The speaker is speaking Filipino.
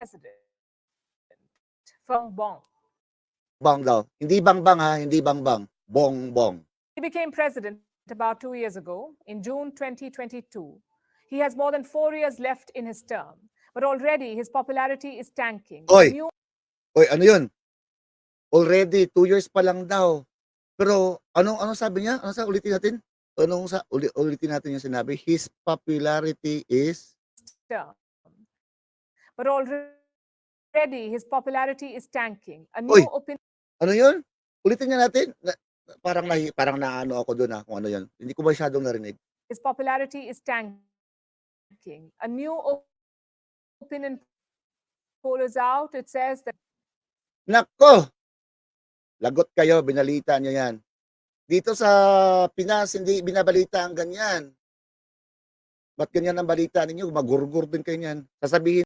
president from Bong. Bong daw. Hindi Bangbang ha, hindi Bangbang. Bongbong. He became president about 2 years ago, in June 2022. He has more than 4 years left in his term, but already his popularity is tanking. Oy, ano yun? Already, 2 years pa lang daw. Pero, ano sabi niya? Ulitin natin? Ulitin natin yung sinabi? His popularity is... term. But already his popularity is tanking. A Oy, new opinion... ano yun? Ulitin nga natin. Parang naano ako doon kung ano yun. Hindi ko masyadong narinig. His popularity is tanking. A new opinion poll is out. It says that... Nako! Lagot kayo, binalita nyo yan. Dito sa Pinas, hindi binabalita ang ganyan. Ba't ganyan ang balita ninyo? Magurgur din kayo yan. Sasabihin